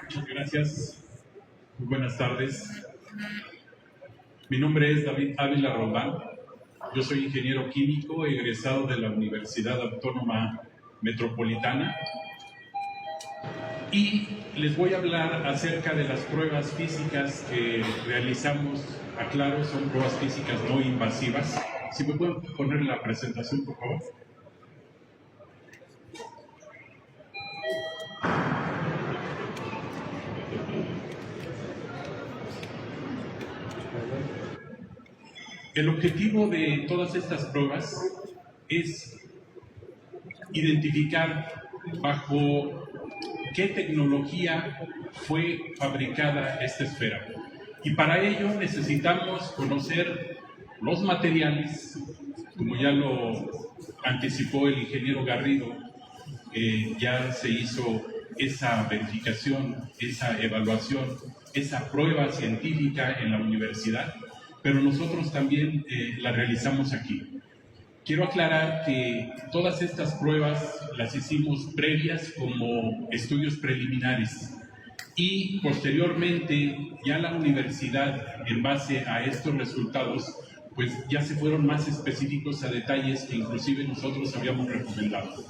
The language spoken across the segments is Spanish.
Muchas gracias. Muy buenas tardes. Mi nombre es David Ávila Roldán. Yo soy ingeniero químico egresado de la Universidad Autónoma Metropolitana y les voy a hablar acerca de las pruebas físicas que realizamos. Aclaro, son pruebas físicas no invasivas. Si me pueden poner la presentación, por favor. El objetivo de todas estas pruebas es identificar bajo qué tecnología fue fabricada esta esfera. Y para ello necesitamos conocer los materiales, como ya lo anticipó el ingeniero Garrido. Ya se hizo esa verificación, esa evaluación, esa prueba científica en la universidad, pero nosotros también la realizamos aquí. Quiero aclarar que todas estas pruebas las hicimos previas como estudios preliminares y posteriormente ya la universidad, en base a estos resultados, pues ya se fueron más específicos a detalles que inclusive nosotros habíamos recomendado.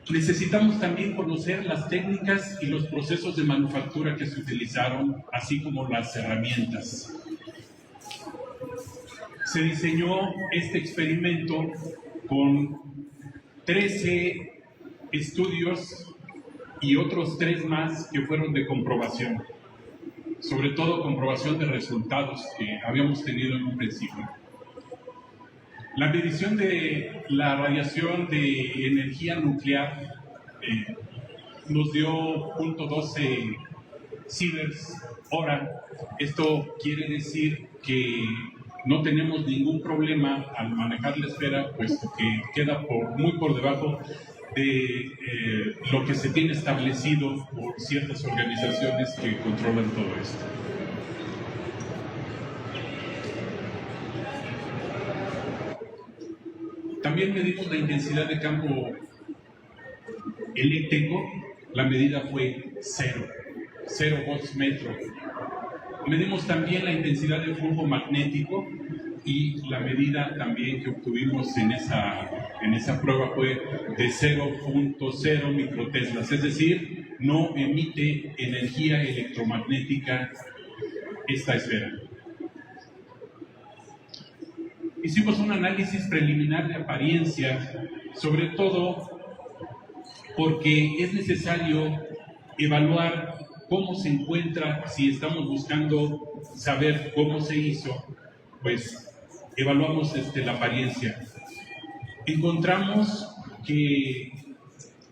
Necesitamos también conocer las técnicas y los procesos de manufactura que se utilizaron, así como las herramientas. Se diseñó este experimento con 13 estudios y otros 3 más que fueron de comprobación, sobre todo comprobación de resultados que habíamos tenido en un principio. La medición de la radiación de energía nuclear nos dio 0.12 sieverts hora. Esto quiere decir que no tenemos ningún problema al manejar la esfera, puesto que queda muy por debajo de lo que se tiene establecido por ciertas organizaciones que controlan todo esto. También medimos la intensidad de campo eléctrico. La medida fue 0 volts metro. Medimos también la intensidad de flujo magnético y la medida también que obtuvimos en esa prueba fue de 0.0 microteslas, es decir, no emite energía electromagnética esta esfera. Hicimos un análisis preliminar de apariencia, sobre todo porque es necesario evaluar cómo se encuentra. Si estamos buscando saber cómo se hizo, pues evaluamos la apariencia. Encontramos que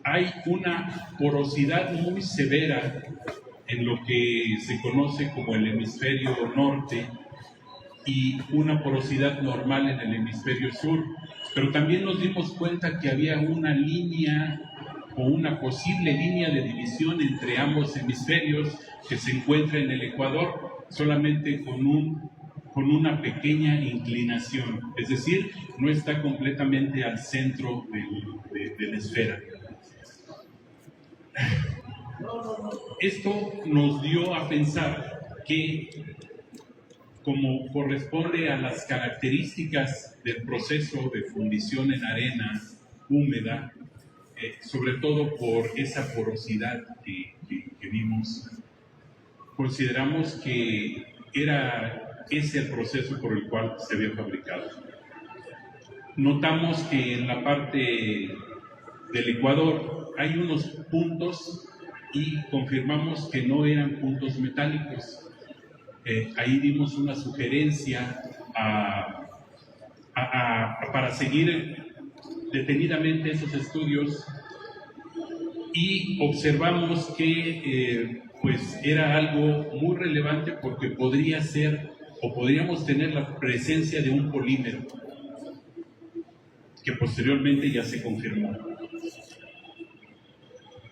hay una porosidad muy severa en lo que se conoce como el hemisferio norte y una porosidad normal en el hemisferio sur, pero también nos dimos cuenta que había una línea o una posible línea de división entre ambos hemisferios que se encuentra en el ecuador, solamente con una pequeña inclinación, es decir, no está completamente al centro de la esfera. Esto nos dio a pensar que, como corresponde a las características del proceso de fundición en arena húmeda, sobre todo por esa porosidad que vimos, consideramos que era ese el proceso por el cual se había fabricado. Notamos que en la parte del ecuador hay unos puntos y confirmamos que no eran puntos metálicos. Ahí dimos una sugerencia para seguir detenidamente esos estudios y observamos que pues era algo muy relevante, porque podría ser o podríamos tener la presencia de un polímero que posteriormente ya se confirmó.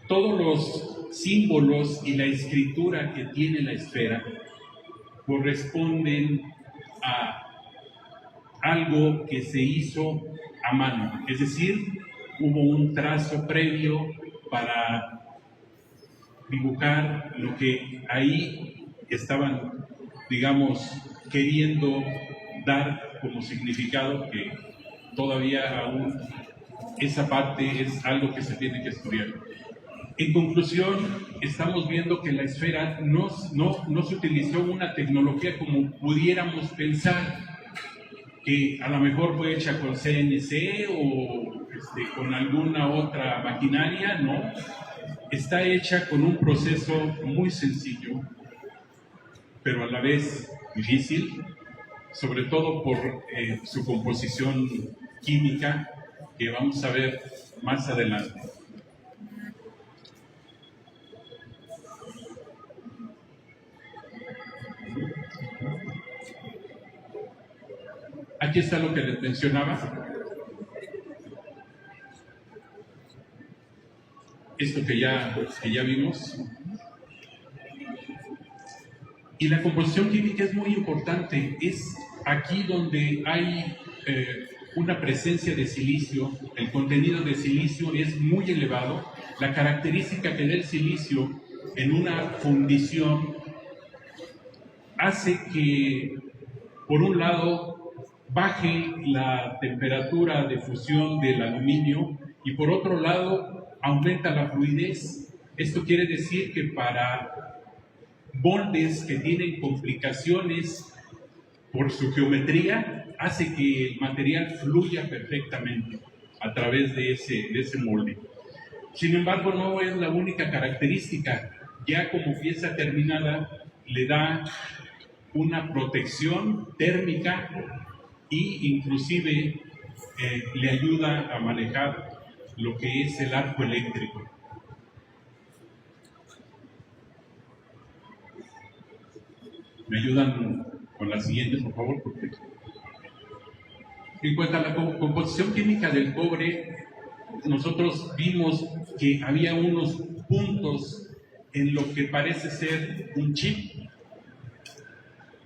Todos los símbolos y la escritura que tiene la esfera corresponden a algo que se hizo a mano, es decir, hubo un trazo previo para dibujar lo que ahí estaban, digamos, queriendo dar como significado, que todavía aún esa parte es algo que se tiene que estudiar. En conclusión, estamos viendo que la esfera no se utilizó una tecnología como pudiéramos pensar, que a lo mejor fue hecha con CNC o con alguna otra maquinaria. No, está hecha con un proceso muy sencillo, pero a la vez difícil, sobre todo por su composición química, que vamos a ver más adelante. Aquí está lo que les mencionaba. Esto que ya vimos. Y la composición química es muy importante. Es aquí donde hay una presencia de silicio. El contenido de silicio es muy elevado. La característica que da el silicio en una fundición hace que, por un lado, baje la temperatura de fusión del aluminio y, por otro lado, aumenta la fluidez. Esto quiere decir que para moldes que tienen complicaciones por su geometría, hace que el material fluya perfectamente a través de ese molde. Sin embargo, no es la única característica. Ya como pieza terminada, le da una protección térmica e inclusive le ayuda a manejar lo que es el arco eléctrico. ¿Me ayudan con la siguiente, por favor? Porque en cuanto a la composición química del cobre, nosotros vimos que había unos puntos en lo que parece ser un chip.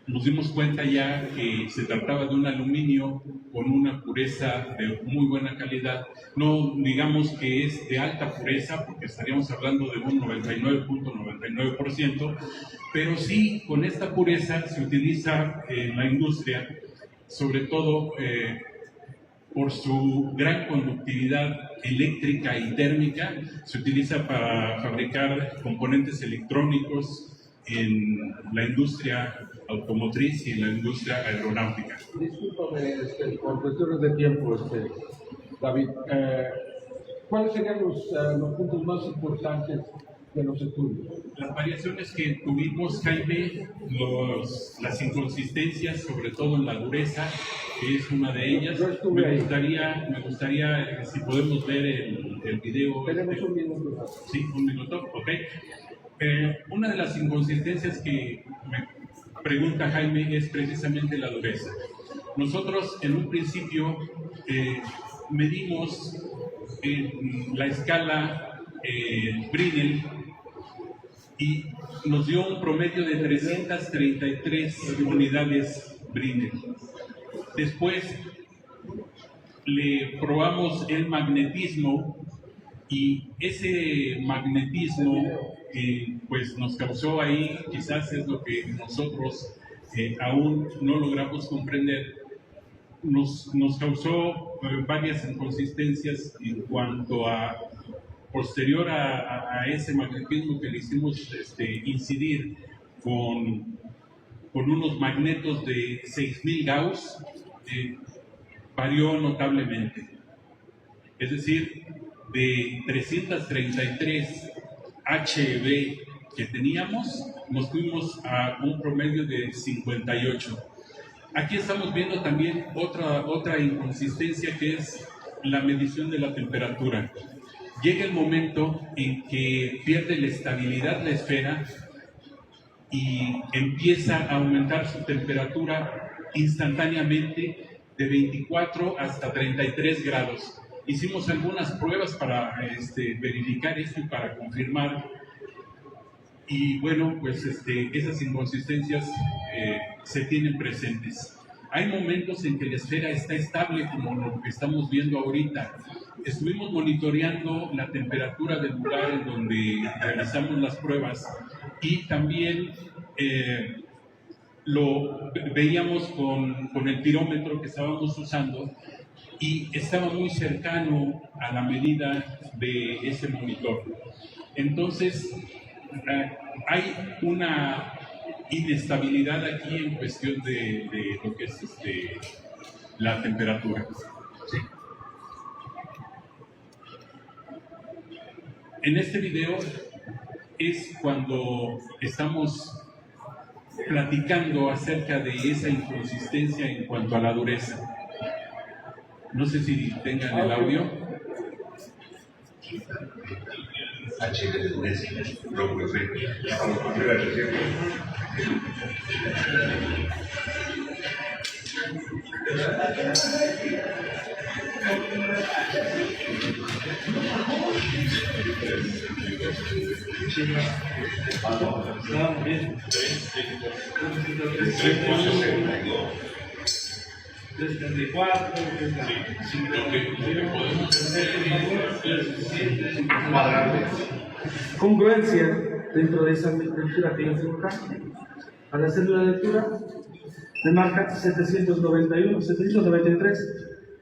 Nos dimos cuenta ya que se trataba de un aluminio con una pureza de muy buena calidad. No digamos que es de alta pureza, porque estaríamos hablando de un 99.99%, pero sí, con esta pureza se utiliza en la industria, sobre todo por su gran conductividad eléctrica y térmica. Se utiliza para fabricar componentes electrónicos en la industria automotriz y en la industria aeronáutica. Discúlpame, por cuestiones de tiempo, David. ¿Cuáles serían los puntos más importantes de los estudios? Las variaciones que tuvimos, Jaime, las inconsistencias, sobre todo en la dureza, que es una de ellas. Me gustaría si podemos ver el video. Tenemos un minuto. Sí, un minuto, ok. Una de las inconsistencias que me pregunta Jaime es precisamente la dureza. Nosotros en un principio medimos en la escala Brinell y nos dio un promedio de 333 unidades Brinell. Después le probamos el magnetismo y ese magnetismo pues nos causó ahí, quizás es lo que nosotros aún no logramos comprender, nos causó varias inconsistencias en cuanto a, posterior a ese magnetismo que le hicimos incidir con unos magnetos de 6000 Gauss, varió notablemente. Es decir, de 333 HB que teníamos, nos fuimos a un promedio de 58. Aquí estamos viendo también otra inconsistencia, que es la medición de la temperatura. Llega el momento en que pierde la estabilidad la esfera y empieza a aumentar su temperatura instantáneamente de 24 hasta 33 grados. Hicimos algunas pruebas para verificar esto y para confirmar. Y bueno, pues esas inconsistencias se tienen presentes. Hay momentos en que la esfera está estable, como lo que estamos viendo ahorita, estuvimos monitoreando la temperatura del lugar en donde realizamos las pruebas y también lo veíamos con el pirómetro que estábamos usando y estaba muy cercano a la medida de ese monitor. Entonces, hay una inestabilidad aquí en cuestión de lo que es la temperatura. Sí. En este video es cuando estamos platicando acerca de esa inconsistencia en cuanto a la dureza. No sé si tengan el audio. H de dureza, luego congruencia dentro de esa lectura que yo tengo acá. Al hacer una lectura, me marca 791, 793,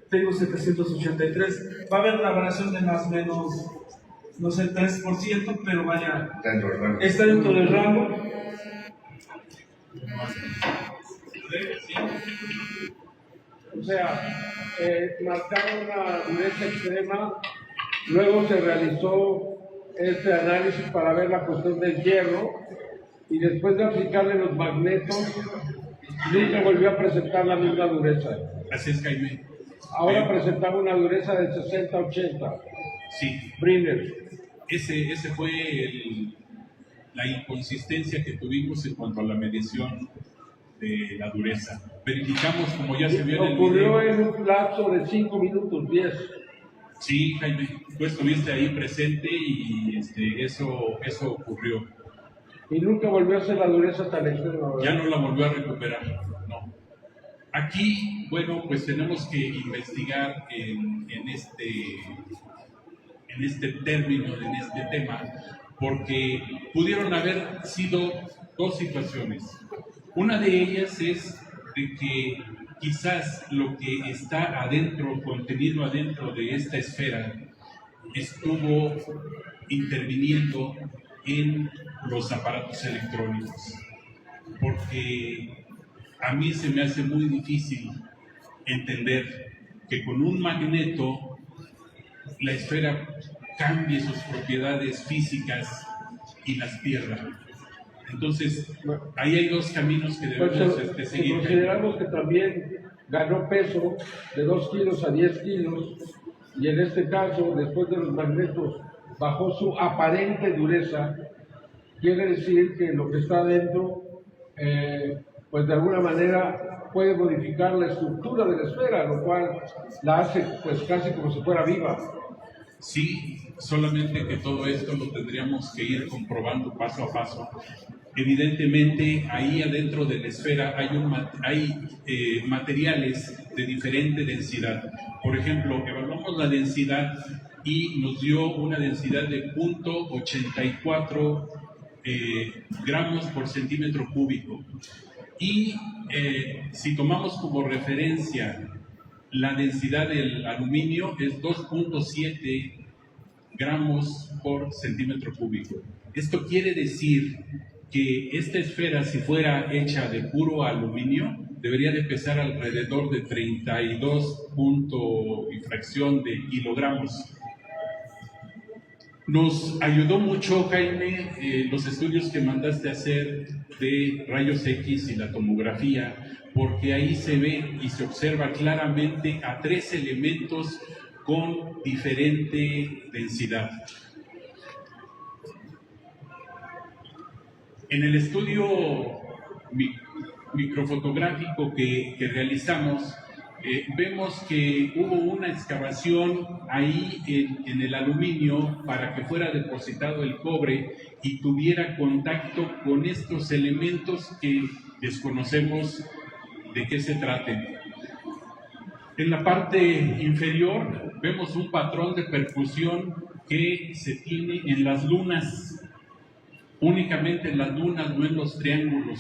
tengo 783. Va a haber una variación de más o menos, no sé, 3%, pero vaya, está dentro del rango. O sea, marcaron una dureza extrema, luego se realizó este análisis para ver la cuestión del hierro y después de aplicarle los magnetos, nunca volvió a presentar la misma dureza. Así es, Jaime. Ahora presentaba una dureza de 60-80. Sí. Briner. Ese fue la inconsistencia que tuvimos en cuanto a la medición de la dureza. Verificamos, como ya se vio en el video. Ocurrió en un lapso de 5 minutos, 10. Sí, Jaime, tú estuviste ahí presente y eso ocurrió. Y nunca volvió a ser la dureza tan extrema, ¿verdad? Ya no la volvió a recuperar, no. Aquí, bueno, pues tenemos que investigar en este término, en este tema, porque pudieron haber sido dos situaciones. Una de ellas es de que quizás lo que está adentro, contenido adentro de esta esfera, estuvo interviniendo en los aparatos electrónicos, porque a mí se me hace muy difícil entender que con un magneto la esfera cambie sus propiedades físicas y las pierda. Entonces, ahí hay dos caminos que debemos seguir. Consideramos que también ganó peso de 2 kilos a 10 kilos y en este caso, después de los magnetos, bajó su aparente dureza. Quiere decir que lo que está dentro, pues de alguna manera puede modificar la estructura de la esfera, lo cual la hace pues casi como si fuera viva. Sí, solamente que todo esto lo tendríamos que ir comprobando paso a paso. Evidentemente, ahí adentro de la esfera hay materiales de diferente densidad. Por ejemplo, evaluamos la densidad y nos dio una densidad de 0.84 gramos por centímetro cúbico. Y si tomamos como referencia la densidad del aluminio es 2.7 gramos por centímetro cúbico. Esto quiere decir que esta esfera, si fuera hecha de puro aluminio, debería de pesar alrededor de 32 y fracción de kilogramos. Nos ayudó mucho, Jaime, los estudios que mandaste a hacer de rayos X y la tomografía, porque ahí se ve y se observa claramente a 3 elementos con diferente densidad. En el estudio microfotográfico que realizamos, vemos que hubo una excavación ahí en el aluminio para que fuera depositado el cobre y tuviera contacto con estos elementos que desconocemos de qué se traten. En la parte inferior vemos un patrón de percusión que se tiene en las lunas, únicamente en las lunas, no en los triángulos.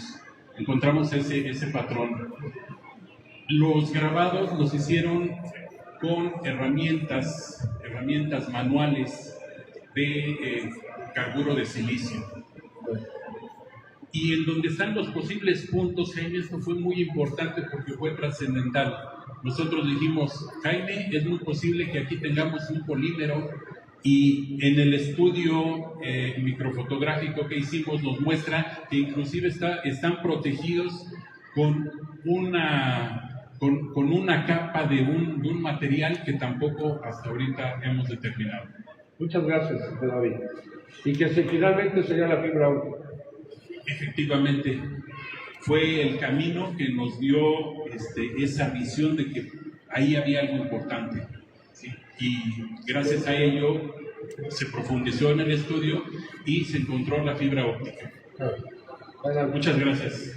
Encontramos ese patrón. Los grabados los hicieron con herramientas manuales de carburo de silicio. Y en donde están los posibles puntos, Jaime, esto fue muy importante porque fue trascendental. Nosotros dijimos, Jaime, es muy posible que aquí tengamos un polímero, y en el estudio microfotográfico que hicimos nos muestra que inclusive están protegidos con una capa de un material que tampoco hasta ahorita hemos determinado. Muchas gracias, David. Y que finalmente sería la fibra óptica. Efectivamente, fue el camino que nos dio esa visión de que ahí había algo importante, ¿sí? Y gracias a ello se profundizó en el estudio y se encontró la fibra óptica. Muchas gracias.